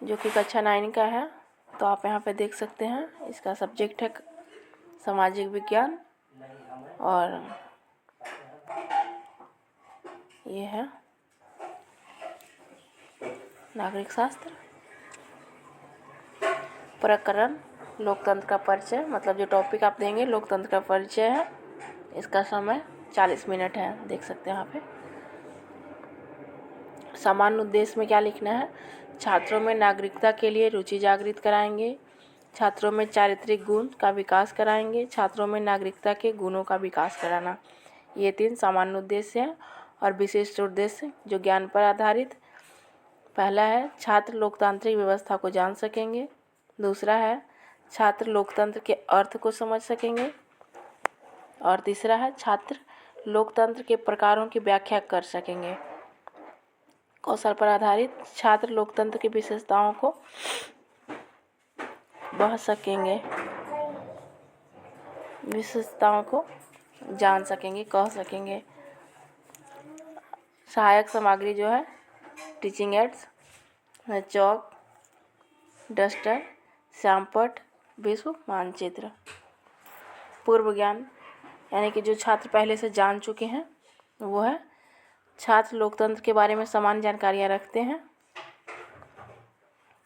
जो कि कक्षा 9 का है। तो आप यहाँ पे देख सकते हैं, इसका सब्जेक्ट है सामाजिक विज्ञान और ये है नागरिक शास्त्र। प्रकरण लोकतंत्र का परिचय, मतलब जो टॉपिक आप देंगे लोकतंत्र का परिचय है। इसका समय 40 मिनट है, देख सकते हैं यहाँ पे। सामान्य उद्देश्य में क्या लिखना है? छात्रों में नागरिकता के लिए रुचि जागृत कराएंगे, छात्रों में चारित्रिक गुण का विकास कराएंगे, छात्रों में नागरिकता के गुणों का विकास कराना। ये 3 सामान्य उद्देश्य हैं। और विशिष्ट उद्देश्य जो ज्ञान पर आधारित, पहला है छात्र लोकतांत्रिक व्यवस्था को जान सकेंगे, दूसरा है छात्र लोकतंत्र के अर्थ को समझ सकेंगे, और तीसरा है छात्र लोकतंत्र के प्रकारों की व्याख्या कर सकेंगे। कौशल पर आधारित छात्र लोकतंत्र की विशेषताओं को बह सकेंगे, विशेषताओं को जान सकेंगे, कह सकेंगे। सहायक सामग्री जो है टीचिंग एड्स, चौक, डस्टर, श्यामपट्ट, विश्व मानचित्र। पूर्व ज्ञान यानी कि जो छात्र पहले से जान चुके हैं वो है छात्र लोकतंत्र के बारे में सामान्य जानकारियाँ रखते हैं।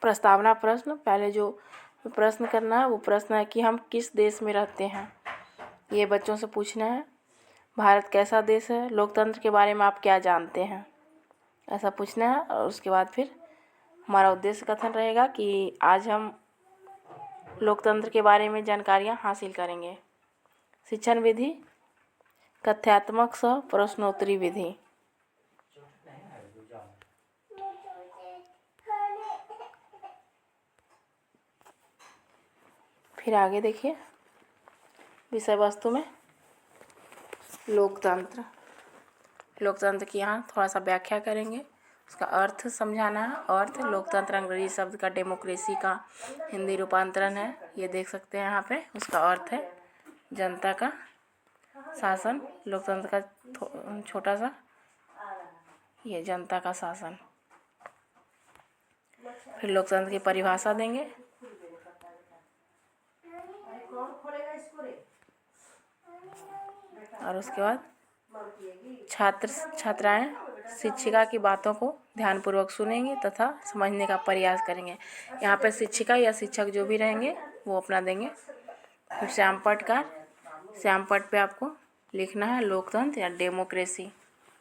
प्रस्तावना प्रश्न, पहले जो प्रश्न करना है वो प्रश्न है कि हम किस देश में रहते हैं, ये बच्चों से पूछना है। भारत कैसा देश है, लोकतंत्र के बारे में आप क्या जानते हैं, ऐसा पूछना है। और उसके बाद फिर हमारा उद्देश्य कथन रहेगा कि आज हम लोकतंत्र के बारे में जानकारियाँ हासिल करेंगे। शिक्षण विधि कथ्यात्मक सह प्रश्नोत्तरी विधि। फिर आगे देखिए विषय वस्तु में लोकतंत्र। लोकतंत्र की यहाँ थोड़ा सा व्याख्या करेंगे, उसका अर्थ समझाना है। अर्थ लोकतंत्र अंग्रेजी शब्द का डेमोक्रेसी का हिंदी रूपांतरण है, ये देख सकते हैं यहाँ पे। उसका अर्थ है जनता का शासन, लोकतंत्र का छोटा सा ये जनता का शासन। फिर लोकतंत्र की परिभाषा देंगे। और उसके बाद छात्र छात्राएं शिक्षिका की बातों को ध्यानपूर्वक सुनेंगे तथा समझने का प्रयास करेंगे। यहाँ पे शिक्षिका या शिक्षक जो भी रहेंगे वो अपना देंगे। फिर श्यामपट्ट का, श्यामपट्ट पे आपको लिखना है लोकतंत्र या डेमोक्रेसी,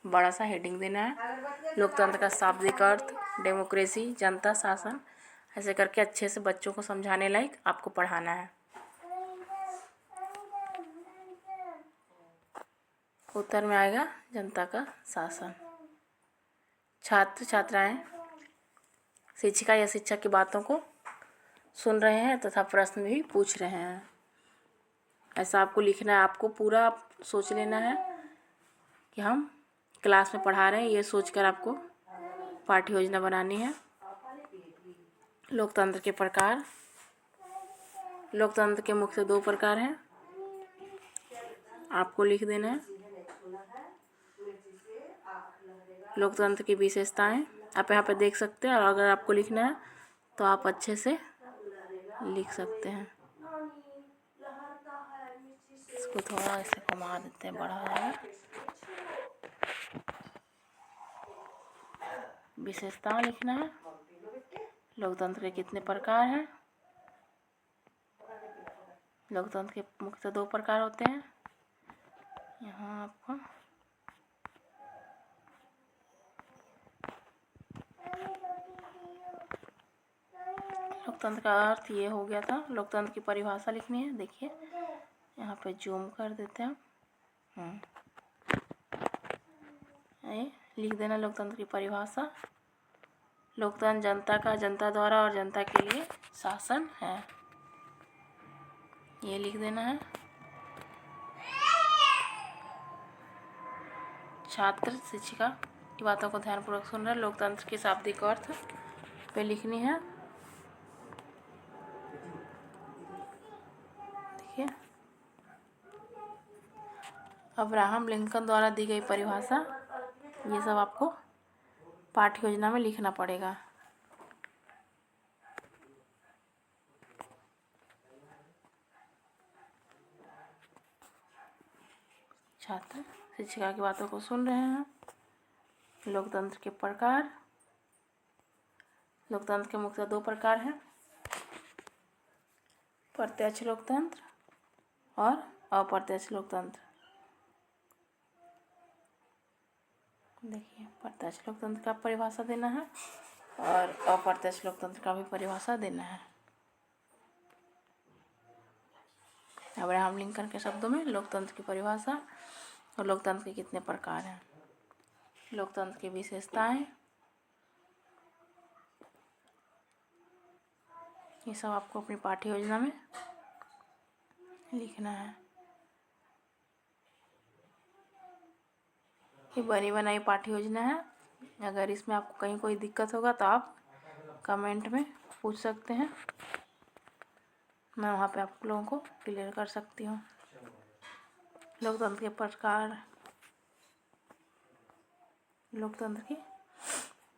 बड़ा सा हेडिंग देना है। लोकतंत्र का शाब्दिक अर्थ, डेमोक्रेसी जनता शासन, ऐसे करके अच्छे से बच्चों को समझाने लायक आपको पढ़ाना है। उत्तर में आएगा जनता का शासन। छात्र छात्राएं शिक्षिका या शिक्षक की बातों को सुन रहे हैं तथा प्रश्न भी पूछ रहे हैं, ऐसा आपको लिखना है। आपको पूरा सोच लेना है कि हम क्लास में पढ़ा रहे हैं, ये सोचकर आपको पाठ्य योजना बनानी है। लोकतंत्र के प्रकार, लोकतंत्र के मुख्य 2 प्रकार हैं, आपको लिख देना है। लोकतंत्र की विशेषताएं आप यहाँ पे देख सकते हैं, और अगर आपको लिखना है तो आप अच्छे से लिख सकते हैं। इसको थोड़ा ऐसे घुमा देते हैं, बड़ा हो जाएगा। विशेषताएं लिखना है। लोकतंत्र के कितने प्रकार हैं? लोकतंत्र के मुख्य 2 प्रकार होते हैं। यहाँ आपको लोकतंत्र का अर्थ ये हो गया था। लोकतंत्र की परिभाषा लिखनी है, देखिए यहाँ पे जूम कर देते हैं। ये लिख देना लोकतंत्र की परिभाषा। लोकतंत्र जनता का, जनता द्वारा और जनता के लिए शासन है, ये लिख देना है। छात्र शिक्षिका की बातों को ध्यानपूर्वक सुन रहे, लोकतंत्र के शाब्दिक अर्थ पे लिखनी है। देखिए अब्राहम लिंकन द्वारा दी गई परिभाषा, ये सब आपको पाठ्य योजना में लिखना पड़ेगा। छात्र शिक्षिका की बातों को सुन रहे हैं। लोकतंत्र के प्रकार। लोकतंत्र के मुख्यतः 2 प्रकार हैं, प्रत्यक्ष लोकतंत्र और अप्रत्यक्ष लोकतंत्र। देखिए, प्रत्यक्ष लोकतंत्र का परिभाषा देना है और अप्रत्यक्ष लोकतंत्र का भी परिभाषा देना है। अब्राहम लिंकन के शब्दों में लोकतंत्र की परिभाषा और लोकतंत्र के कितने प्रकार हैं। लोकतंत्र की विशेषताएं, ये सब आपको अपनी पाठ्य योजना में लिखना है। ये बनी बनाई पाठ्य योजना है। अगर इसमें आपको कहीं कोई दिक्कत होगा तो आप कमेंट में पूछ सकते हैं, मैं वहाँ पे आप लोगों को क्लियर कर सकती हूँ। लोकतंत्र के प्रकार, लोकतंत्र की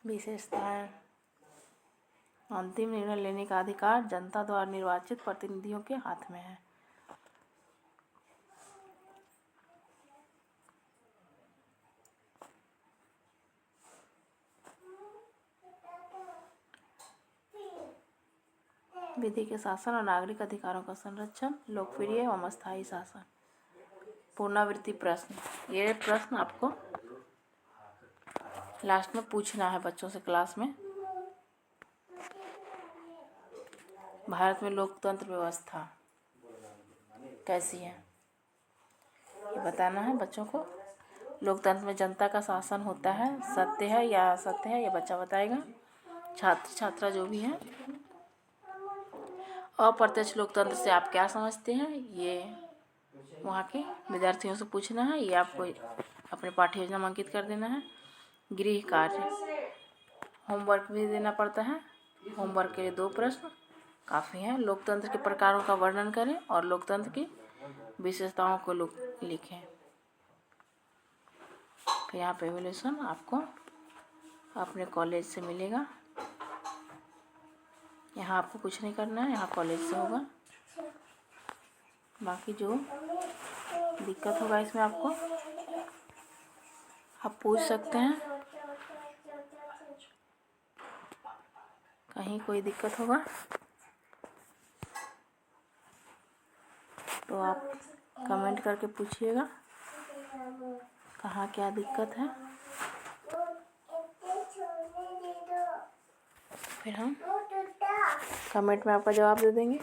विशेषताएं। अंतिम निर्णय लेने का अधिकार जनता द्वारा निर्वाचित प्रतिनिधियों के हाथ में है। विधि के शासन और नागरिक अधिकारों का संरक्षण, लोकप्रिय एवं अस्थायी शासन। पुनरावृत्ति प्रश्न, ये प्रश्न आपको लास्ट में पूछना है बच्चों से क्लास में। भारत में लोकतंत्र व्यवस्था कैसी है ये बताना है बच्चों को। लोकतंत्र में जनता का शासन होता है, सत्य है या असत्य है ये बच्चा बताएगा, छात्र छात्रा जो भी है। अप्रत्यक्ष लोकतंत्र से आप क्या समझते हैं ये वहाँ के विद्यार्थियों से पूछना है। ये आपको अपने पाठ्य योजना में अंकित कर देना है। गृह कार्य, होमवर्क भी देना पड़ता है। होमवर्क के लिए 2 प्रश्न काफ़ी हैं। लोकतंत्र के प्रकारों का वर्णन करें और लोकतंत्र की विशेषताओं को लिखें। फिर यहाँ पे एवोल्यूशन आपको अपने कॉलेज से मिलेगा। यहाँ आपको कुछ नहीं करना है, यहाँ कॉलेज से होगा। बाकी जो दिक्कत होगा इसमें आपको आप पूछ सकते हैं, कहीं कोई दिक्कत होगा तो आप कमेंट करके पूछिएगा कहाँ क्या दिक्कत है। फिर हम कमेंट में आपका जवाब दे देंगे।